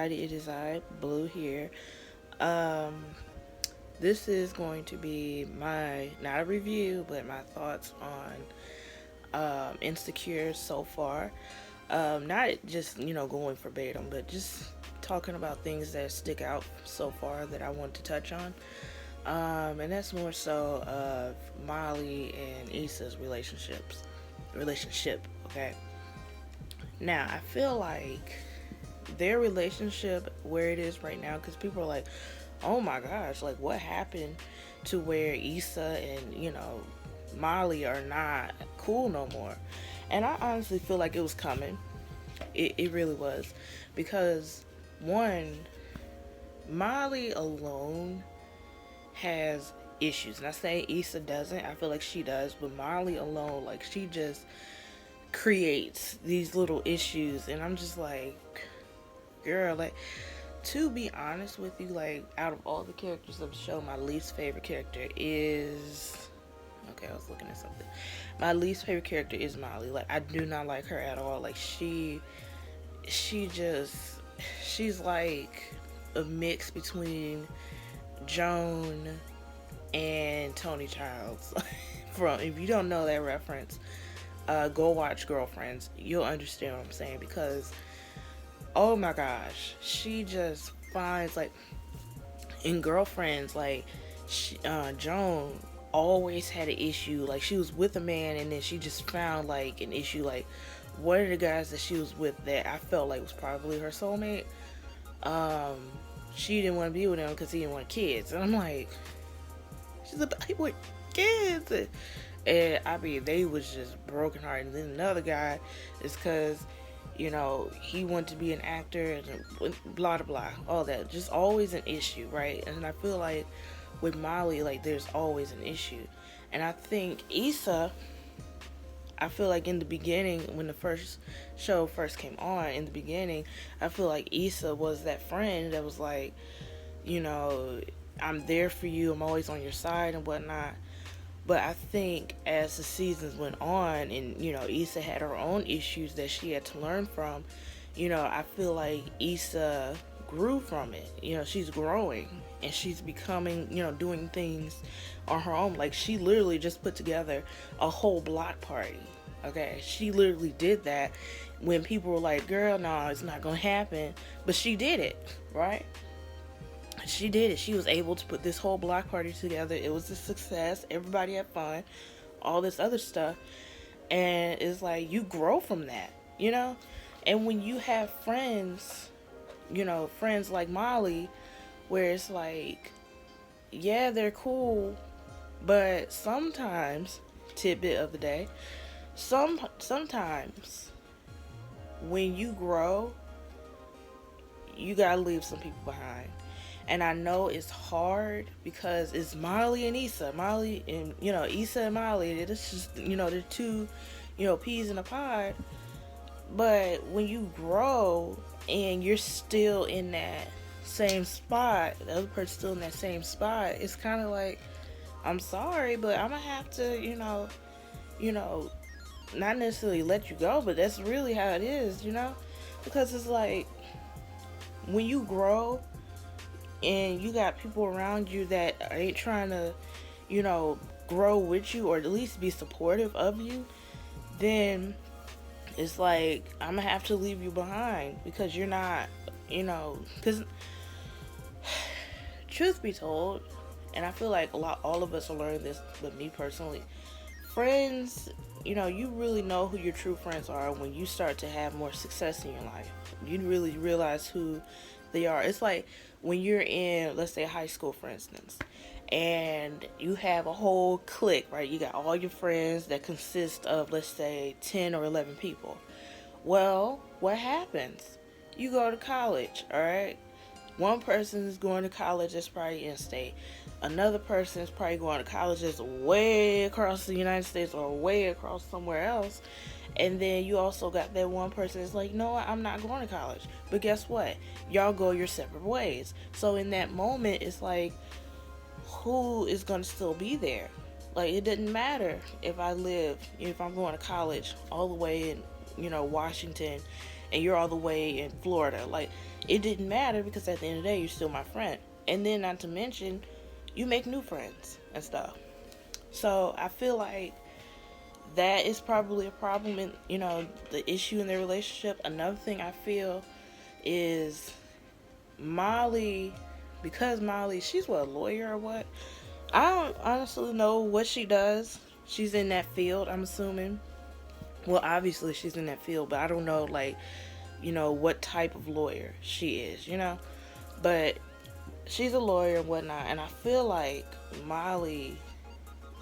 everybody. It is I, Blue here. Um, this is going to be my, not a review, but my thoughts on Insecure so far. Not just, going verbatim, but just talking about things that stick out so far that I want to touch on. And that's more so of Molly and Issa's relationship, okay? Now, I feel like their relationship where it is right now, because people are like, oh my gosh, like what happened to where Issa and Molly are not cool no more. And I honestly feel like it was coming. It really was, because one, Molly alone has issues, and I say Issa doesn't. I feel like she does, but Molly alone, like she just creates these little issues, and I'm just like, girl, like, to be honest with you, like, out of all the characters of the show, my least favorite character is, okay, I was looking at something. My least favorite character is Molly. Like, I do not like her at all. Like, she just, she's like a mix between Joan and Tony Childs. From, if you don't know that reference, go watch Girlfriends. You'll understand what I'm saying, because oh my gosh, she just finds, like, in Girlfriends, like Joan always had an issue. Like, she was with a man, and then she just found like an issue. Like, one of the guys that she was with that I felt like was probably her soulmate, um she didn't want to be with him because he didn't want kids, and I'm like, she's about to want kids. And I mean, they was just broken hearted. And then another guy is because, he wanted to be an actor and blah, blah, blah, all that. Just always an issue, right? And I feel like with Molly, like, there's always an issue. And I think Issa, I feel like in the beginning, when the first show first came on, in the beginning, I feel like Issa was that friend that was like, I'm there for you, I'm always on your side and whatnot. But I think as the seasons went on, and Issa had her own issues that she had to learn from, I feel like Issa grew from it. She's growing, and she's becoming, doing things on her own. Like, she literally just put together a whole block party. Okay, she literally did that when people were like, girl, no, it's not gonna happen. But she did it, right? She did it. She was able to put this whole block party together. It was a success. Everybody had fun. All this other stuff. And it's like, you grow from that. And when you have friends, friends like Molly, where it's like, yeah, they're cool, but sometimes, tidbit of the day, sometimes when you grow, you gotta leave some people behind. And I know it's hard because it's Molly and Issa. Molly and, Issa and Molly. It's just, they're two, peas in a pod. But when you grow and you're still in that same spot, the other person's still in that same spot, it's kind of like, I'm sorry, but I'm going to have to, not necessarily let you go, but that's really how it is, Because it's like, when you grow and you got people around you that ain't trying to, grow with you, or at least be supportive of you, then it's like, I'm gonna have to leave you behind, because you're not, because truth be told, and I feel like all of us are learning this, but me personally, friends, you really know who your true friends are when you start to have more success in your life. You really realize who they are. It's like when you're in, let's say, high school, for instance, and you have a whole clique, right? You got all your friends that consist of, let's say, 10 or 11 people. Well, what happens? You go to college, all right? One person is going to college that's probably in state. Another person is probably going to college that's way across the United States or way across somewhere else. And then you also got that one person that's like, no, I'm not going to college. But guess what? Y'all go your separate ways. So in that moment, it's like, who is going to still be there? Like, it doesn't matter if I'm going to college all the way in, Washington, and you're all the way in Florida. Like, it didn't matter because at the end of the day, you're still my friend. And then, not to mention, you make new friends and stuff. So I feel like that is probably a problem in, the issue in their relationship. Another thing I feel is Molly, because Molly, she's what, a lawyer or what? I don't honestly know what she does. She's in that field, I'm assuming. Well, obviously she's in that field, but I don't know, like, what type of lawyer she is. But she's a lawyer and whatnot, and I feel like Molly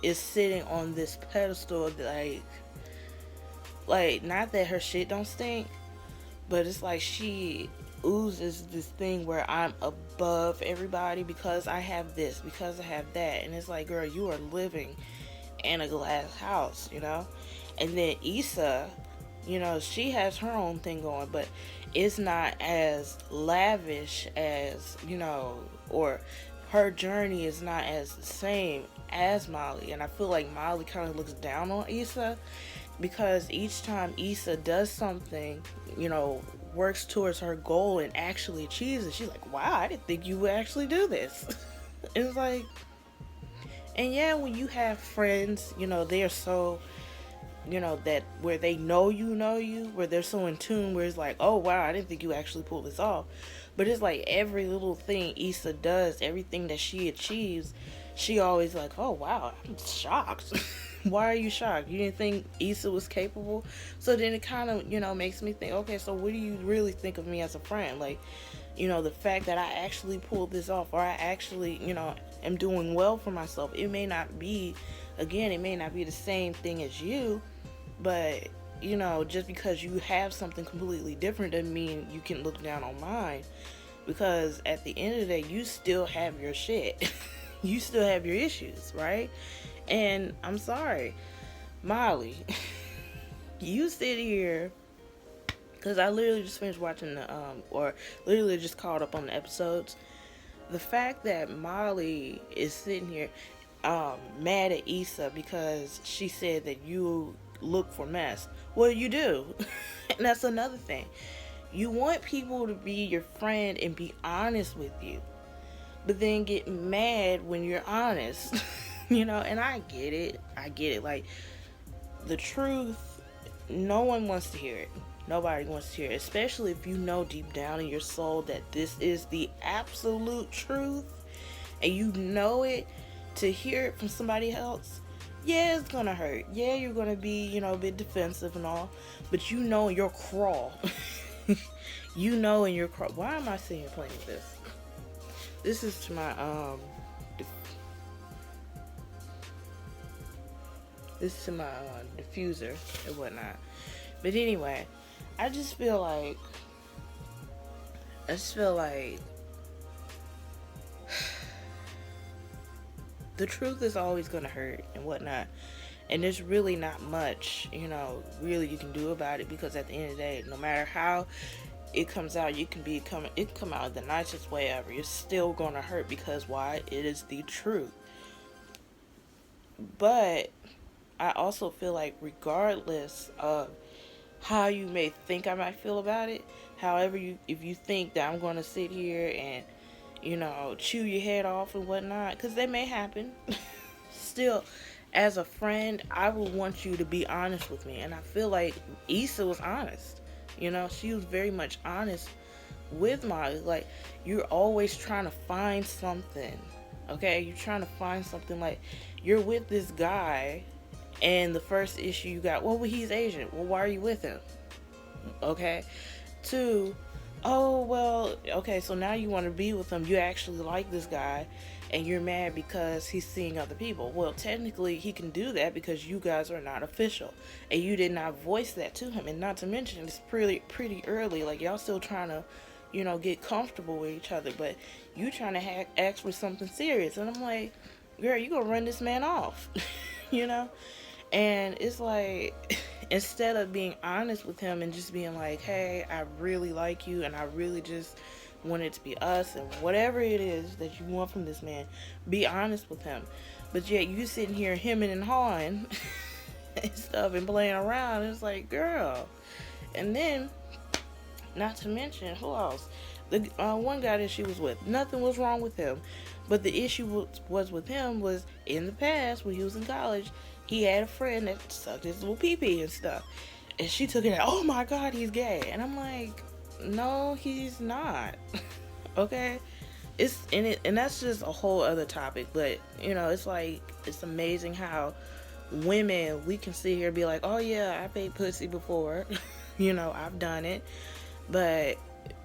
is sitting on this pedestal, like not that her shit don't stink, but it's like she oozes this thing where I'm above everybody because I have this, because I have that. And it's like, girl, you are living in a glass house. And then Issa, she has her own thing going, but it's not as lavish as, or her journey is not as the same as Molly. And I feel like Molly kind of looks down on Issa because each time Issa does something, works towards her goal and actually achieves it, she's like, wow, I didn't think you would actually do this. It's like, and yeah, when you have friends, they're so, that where they know you, where they're so in tune, where it's like, oh wow, I didn't think you actually pulled this off. But it's like every little thing Issa does, everything that she achieves, she always like, oh wow, I'm shocked. Why are you shocked? You didn't think Issa was capable? So then it kind of, makes me think, okay, so what do you really think of me as a friend? Like, the fact that I actually pulled this off, or I actually, am doing well for myself. It may not be, again, it may not be the same thing as you, but, just because you have something completely different doesn't mean you can look down on mine. Because at the end of the day, you still have your shit. You still have your issues, right? And I'm sorry, Molly, you sit here, because I literally just finished watching or literally just caught up on the episodes. The fact that Molly is sitting here mad at Issa because she said that you look for mess. Well, you do. And that's another thing. You want people to be your friend and be honest with you, but then get mad when you're honest. And I get it. Like, the truth, no one wants to hear it. Nobody wants to hear it, especially if you know deep down in your soul that this is the absolute truth and you know it. To hear it from somebody else, yeah, it's gonna hurt. Yeah, you're gonna be, a bit defensive and all, but in your crawl. In your crawl. Why am I sitting here playing this? This is to my diffuser and whatnot. But anyway, I just feel like the truth is always gonna hurt and whatnot, and there's really not much really you can do about it, because at the end of the day, no matter how it comes out, it can come out the nicest way ever, you're still gonna hurt, because why? It is the truth. But I also feel like, regardless of how you may think I might feel about it, however if you think that I'm going to sit here and chew your head off and whatnot, because that may happen, still, as a friend, I would want you to be honest with me. And I feel like Issa was honest. She was very much honest with Molly. Like, you're always trying to find something, okay? You're trying to find something. Like, you're with this guy, and the first issue you got, well, he's Asian. Well, why are you with him? Okay? 2, oh, well, okay, so now you want to be with him. You actually like this guy, and you're mad because he's seeing other people. Well, technically, he can do that because you guys are not official, and you did not voice that to him. And not to mention, it's pretty early. Like, y'all still trying to, get comfortable with each other, but you trying to ask for something serious. And I'm like, girl, you gonna run this man off, And it's like, instead of being honest with him and just being like, hey, I really like you, and I really just want it to be us, and whatever it is that you want from this man, be honest with him. But yet you sitting here hemming and hawing and stuff and playing around. It's like, girl. And then Not to mention, who else? The one guy that she was with, nothing was wrong with him, but the issue was with him was in the past when he was in college, he had a friend that sucked his little pee pee and stuff, and she took it. Oh my God, he's gay, and I'm like, no, he's not. Okay, and that's just a whole other topic. But it's like it's amazing how women we can sit here and be like, oh yeah, I've ate pussy before, I've done it, but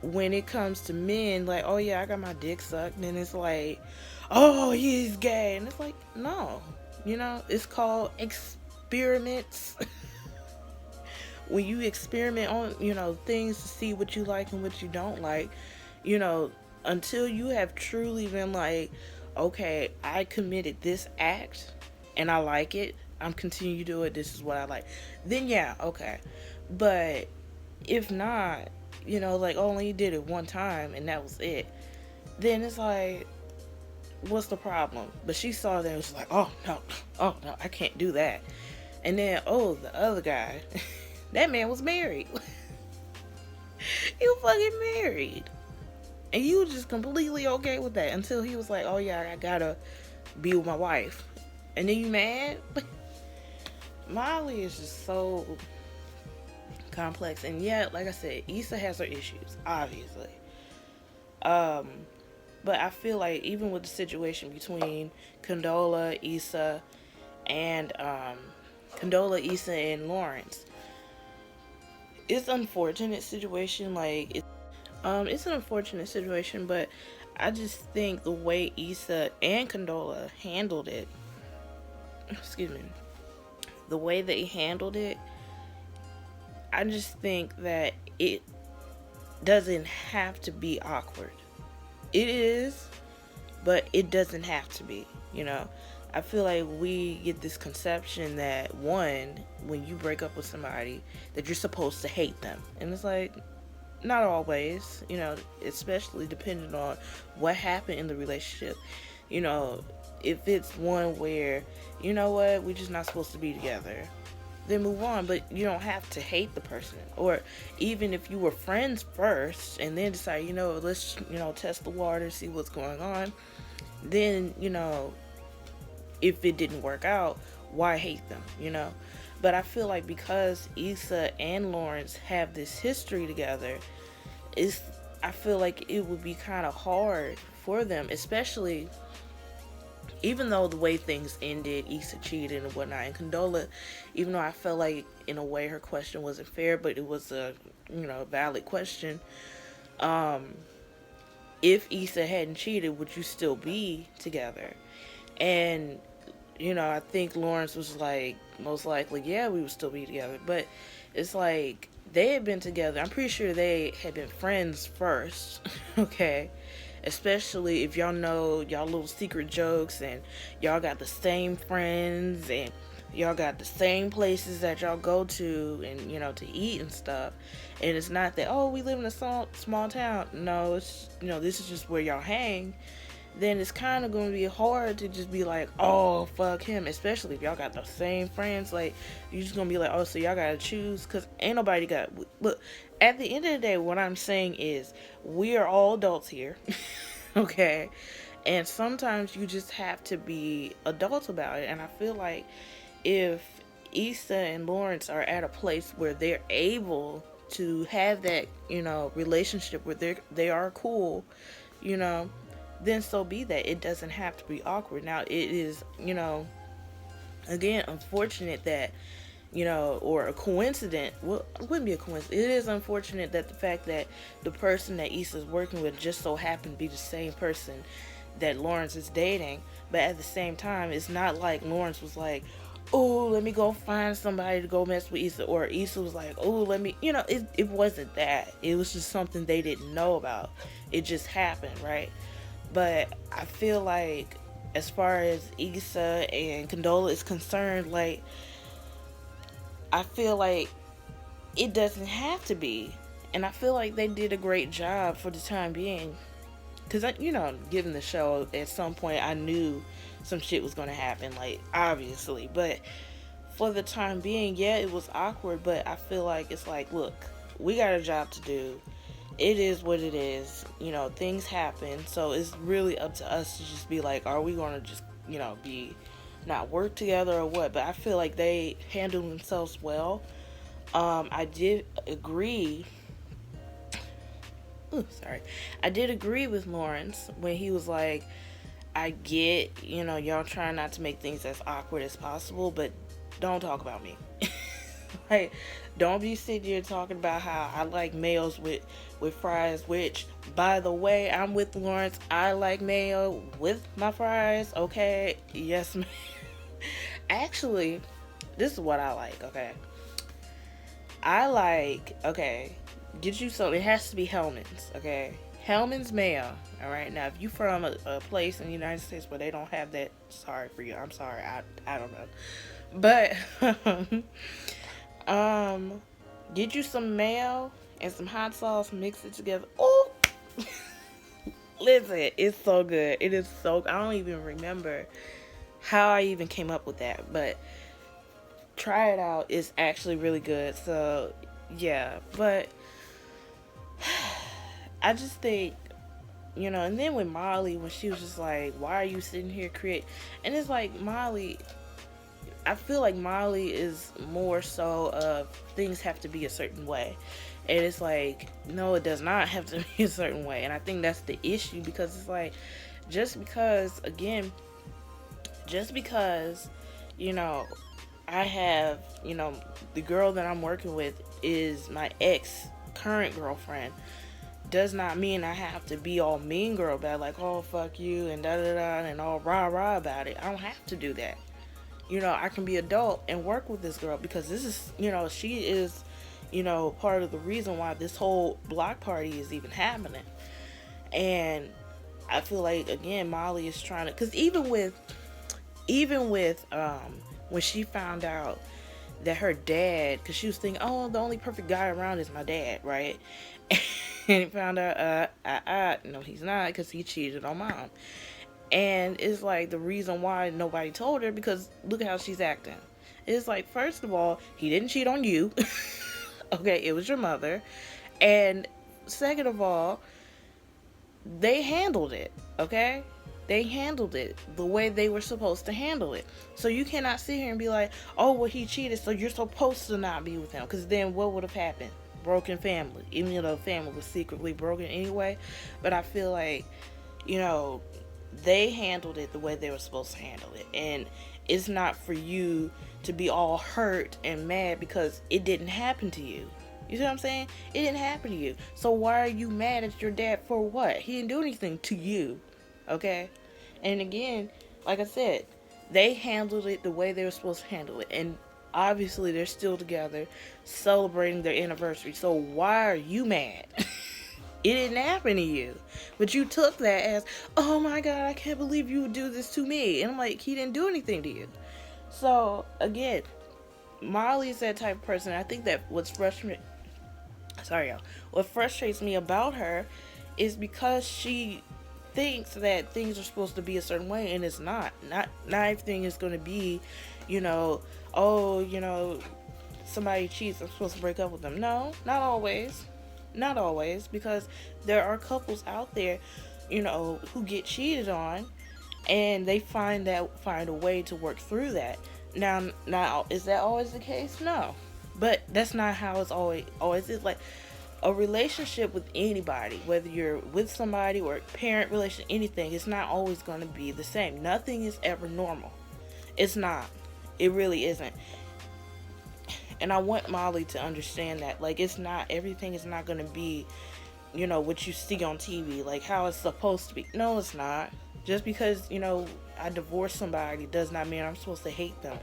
when it comes to men, like, oh yeah, I got my dick sucked, then it's like, oh, he's gay, and it's like, no, it's called experiments. When you experiment on things to see what you like and what you don't like, you know until you have truly been like, okay, I committed this act and I like it, I'm continuing to do it, this is what I like, then yeah, okay. But if not, like only you did it one time and that was it, then it's like, what's the problem? But she saw that and was like, oh no, I can't do that. And then, oh, the other guy, that man was married. He was fucking married. And you were just completely okay with that until he was like, oh yeah, I gotta be with my wife. And then you mad? Molly is just so complex. And yeah, like I said, Issa has her issues, obviously. But I feel like even with the situation between Issa, and Issa and Lawrence, it's an unfortunate situation. Like it's an unfortunate situation, but I just think the way Issa and Condola handled it, excuse me, the way they handled it, I just think that it doesn't have to be awkward. It is, but it doesn't have to be, I feel like we get this conception that, one, when you break up with somebody, that you're supposed to hate them. And it's like, not always, especially depending on what happened in the relationship. If it's one where, what, we're just not supposed to be together, then move on. But you don't have to hate the person. Or even if you were friends first and then decide, let's, test the water, see what's going on, then, if it didn't work out, why hate them, But I feel like because Issa and Lawrence have this history together, I feel like it would be kind of hard for them, especially even though the way things ended, Issa cheated and whatnot, and Condola, even though I felt like in a way her question wasn't fair, but it was a valid question. If Issa hadn't cheated, would you still be together? And I think Lawrence was like, most likely, yeah, we would still be together. But it's like, they had been together. I'm pretty sure they had been friends first, okay? Especially if y'all know y'all little secret jokes and y'all got the same friends and y'all got the same places that y'all go to and, to eat and stuff. And it's not that, oh, we live in a small town. No, it's, this is just where y'all hang. Then it's kind of going to be hard to just be like, oh, fuck him. Especially if y'all got the same friends. Like, you're just going to be like, oh, so y'all got to choose. Because ain't nobody got... Look, at the end of the day, what I'm saying is, we are all adults here. Okay? And sometimes you just have to be adults about it. And I feel like if Issa and Lawrence are at a place where they're able to have that, relationship where they are cool, then so be that. It doesn't have to be awkward. Now, it is, again, unfortunate that, or a coincidence. Well, it wouldn't be a coincidence. It is unfortunate that the fact that the person that Issa's working with just so happened to be the same person that Lawrence is dating. But at the same time, it's not like Lawrence was like, oh, let me go find somebody to go mess with Issa. Or Issa was like, oh, let me, it wasn't that. It was just something they didn't know about. It just happened, right? But I feel like as far as Issa and Condola is concerned, like, I feel like it doesn't have to be. And I feel like they did a great job for the time being. Because, given the show, at some point I knew some shit was going to happen, like, obviously. But for the time being, yeah, it was awkward. But I feel like it's like, look, we got a job to do. it is what it is. Things happen. So it's really up to us to just be like, are we going to just, be not work together or what? But I feel like they handle themselves well. I did agree. Ooh, sorry. I did agree with Lawrence when he was like, I get, y'all trying not to make things as awkward as possible, but don't talk about me. Like, don't be sitting here talking about how I like mayos with fries, which, by the way, I'm with Lawrence. I like mayo with my fries, okay? Yes, ma'am. Actually, this is what I like, okay? Okay, get you some, it has to be Hellman's, okay? Hellman's mayo, alright? Now, if you from a place in the United States where they don't have that, sorry for you. I'm sorry. I don't know. But, get you some mayo and some hot sauce, mix it together. Oh, listen, it's so good. It is so, I don't even remember how I even came up with that, but try it out. It's actually really good. So, yeah, but I just think, and then with Molly, when she was just like, why are you sitting here and it's like, Molly, I feel like Molly is more so of things have to be a certain way. And it's like, no, it does not have to be a certain way. And I think that's the issue, because it's like, just because, again, I have, the girl that I'm working with is my ex current girlfriend, does not mean I have to be all mean girl about it, like, oh, fuck you, and da da da, and all rah rah about it. I don't have to do that. I can be adult and work with this girl, because this is, she is, part of the reason why this whole block party is even happening. And I feel like, again, Molly is trying to, because even with when she found out that her dad, because she was thinking, oh, the only perfect guy around is my dad, right? And found out, no, he's not, because he cheated on mom. And it's like, the reason why nobody told her, because look at how she's acting. It's like, first of all, he didn't cheat on you. Okay, it was your mother. And second of all, they handled it, okay? They handled it the way they were supposed to handle it. So you cannot sit here and be like, oh, well, he cheated, so you're supposed to not be with him. Because then what would have happened? Broken family. Even though the family was secretly broken anyway. But I feel like, they handled it the way they were supposed to handle it. And it's not for you to be all hurt and mad because it didn't happen to you. You see what I'm saying? It didn't happen to you. So why are you mad at your dad for what? He didn't do anything to you. Okay? And again, like I said, they handled it the way they were supposed to handle it. And obviously they're still together, celebrating their anniversary. So why are you mad? It didn't happen to you. But you took that as, oh my God, I can't believe you would do this to me. And I'm like, he didn't do anything to you. So, again, Molly is that type of person. I think that what frustrates me about her is because she thinks that things are supposed to be a certain way, and it's not. Not everything is going to be, somebody cheats, I'm supposed to break up with them. No, not always. Not always, because there are couples out there, who get cheated on, and they find a way to work through that. Now, is that always the case? No, but that's not how it's always is. Like, a relationship with anybody, whether you're with somebody or a parent relation, anything, it's not always going to be the same. Nothing is ever normal. It's not. It really isn't. And I want Molly to understand that, like, everything is not going to be, what you see on TV, like how it's supposed to be. No, it's not. Just because, I divorced somebody does not mean I'm supposed to hate them.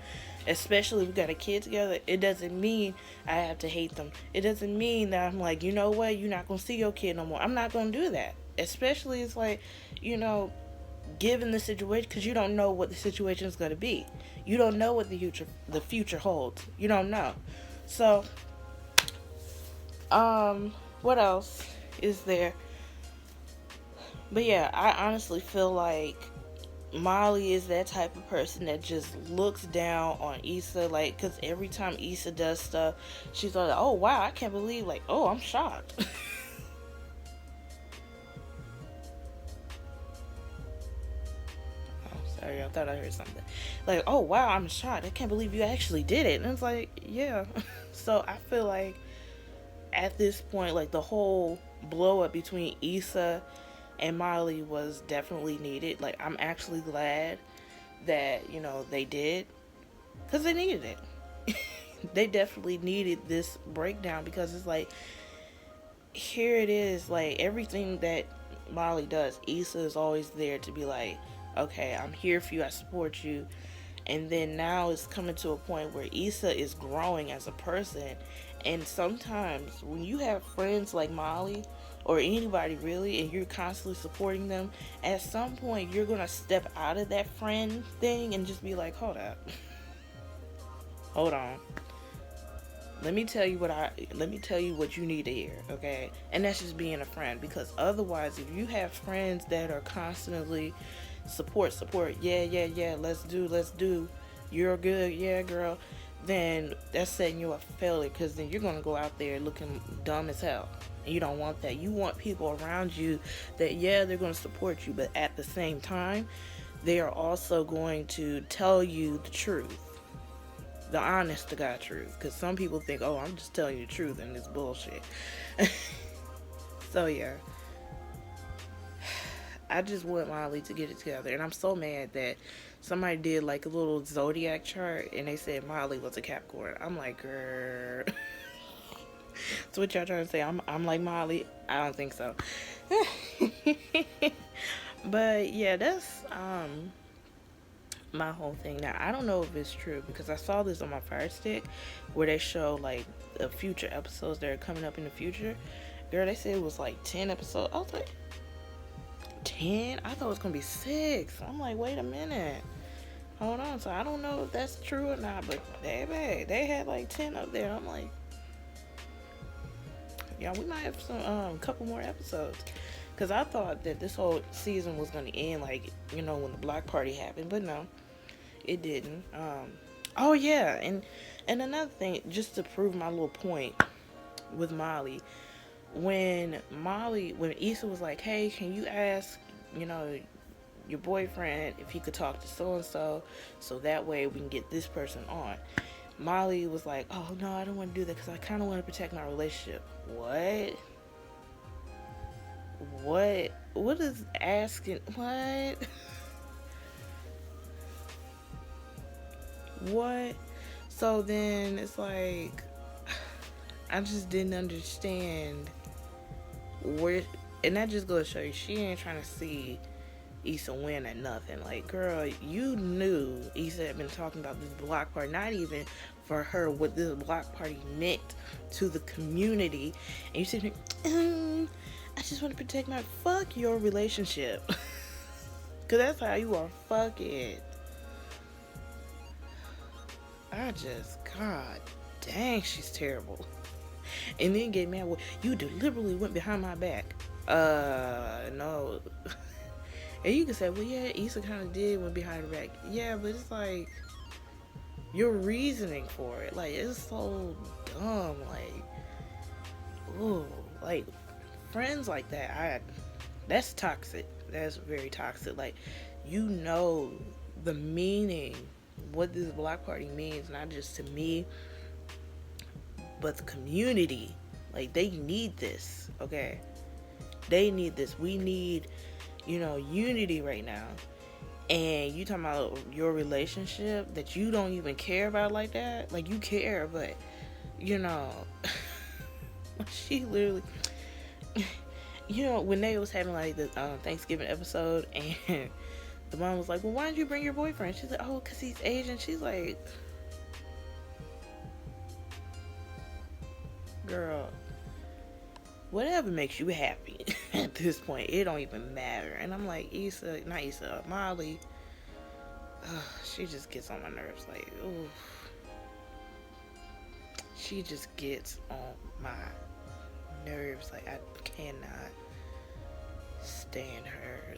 Especially if we got a kid together, it doesn't mean I have to hate them. It doesn't mean that I'm like, you know what, you're not going to see your kid no more. I'm not going to do that. Especially, it's like, given the situation, because you don't know what the situation is going to be. You don't know what the future holds. You don't know. So, what else is there? But yeah, I honestly feel like Molly is that type of person that just looks down on Issa, like, because every time Issa does stuff, she's like, oh wow, I can't believe, like, oh, I'm shocked. Sorry, I thought I heard something. Like, oh wow, I'm shocked. I can't believe you actually did it. And it's like, yeah. So I feel like at this point, like the whole blow up between Issa and Molly was definitely needed. Like, I'm actually glad that, they did, because they needed it. They definitely needed this breakdown, because it's like, here it is, like everything that Molly does, Issa is always there to be like, okay, I'm here for you, I support you. And then now it's coming to a point where Issa is growing as a person. And sometimes when you have friends like Molly, or anybody really, and you're constantly supporting them, at some point you're gonna step out of that friend thing and just be like, hold up, hold on, let me tell you what you need to hear, okay? And that's just being a friend, because otherwise, if you have friends that are constantly support, yeah, let's do, you're good, yeah, girl, then that's setting you up for failure, because then you're gonna go out there looking dumb as hell. And you don't want that. You want people around you that, yeah, they're going to support you, but at the same time, they are also going to tell you the truth, the honest to God truth. Because some people think, oh, I'm just telling you the truth, and it's bullshit. So yeah, I just want Molly to get it together, and I'm so mad that somebody did like a little zodiac chart, and they said Molly was a Capricorn. I'm like, girl. So what y'all trying to say? I'm like Molly? I don't think so. But yeah, that's my whole thing. Now I don't know if it's true, because I saw this on my Fire Stick where they show like the future episodes that are coming up in the future. Girl, they said it was like 10 episodes. I was like, 10? I thought it was gonna be 6. I'm like, wait a minute. Hold on. So I don't know if that's true or not, but baby, they had like 10 up there. I'm like, yeah, we might have some couple more episodes, because I thought that this whole season was going to end like, when the block party happened, but no, it didn't. Oh yeah, and another thing, just to prove my little point with Molly, when Issa was like, hey, can you ask your boyfriend if he could talk to so and so that way we can get this person on, Molly was like, oh no, I don't want to do that because I kind of want to protect my relationship. What is asking? What? So then it's like, I just didn't understand where, and that just goes to show you, she ain't trying to see Issa win at nothing. Like, girl, you knew Issa had been talking about this block party, not even for her, what this block party meant to the community, and you said, I just want to protect my, fuck your relationship. Because that's how you are. Fuck it. God dang, she's terrible. And then get mad, well, you deliberately went behind my back. No. And you can say, well, yeah, Issa kind of did went behind her back. Yeah, but it's like, your reasoning for it, like, it's so dumb. Like, ooh, like, friends like that, that's toxic. That's very toxic. Like, the meaning, what this block party means, not just to me, but the community. Like, they need this, okay? They need this. We need, unity right now. And you talking about your relationship that you don't even care about like that? Like, you care, but, she literally, when they was having like the Thanksgiving episode, and the mom was like, well, why didn't you bring your boyfriend? She's like, oh, because he's Asian. She's like, girl, whatever makes you happy at this point, it don't even matter. And I'm like, Molly, she just gets on my nerves. Like, ooh, she just gets on my nerves. Like, I cannot stand her.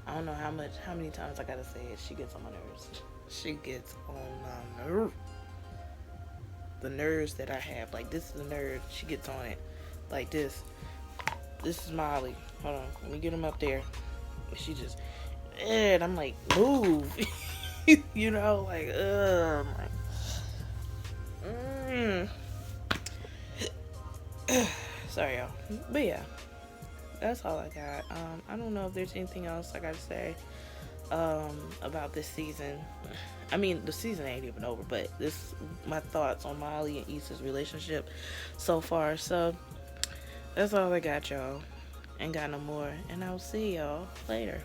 I don't know how many times I gotta say it. She gets on my nerves. She gets on my nerves. The nerves that I have. Like, this is the nerve. She gets on it. Like this. This is Molly. Hold on. Let me get him up there. She just, And I'm like, move. You know, like, I'm like, sorry, y'all. But yeah, that's all I got. I don't know if there's anything else I gotta say about this season. I mean, the season ain't even over, but this my thoughts on Molly and Issa's relationship so far. So that's all I got, y'all. Ain't got no more, and I'll see y'all later.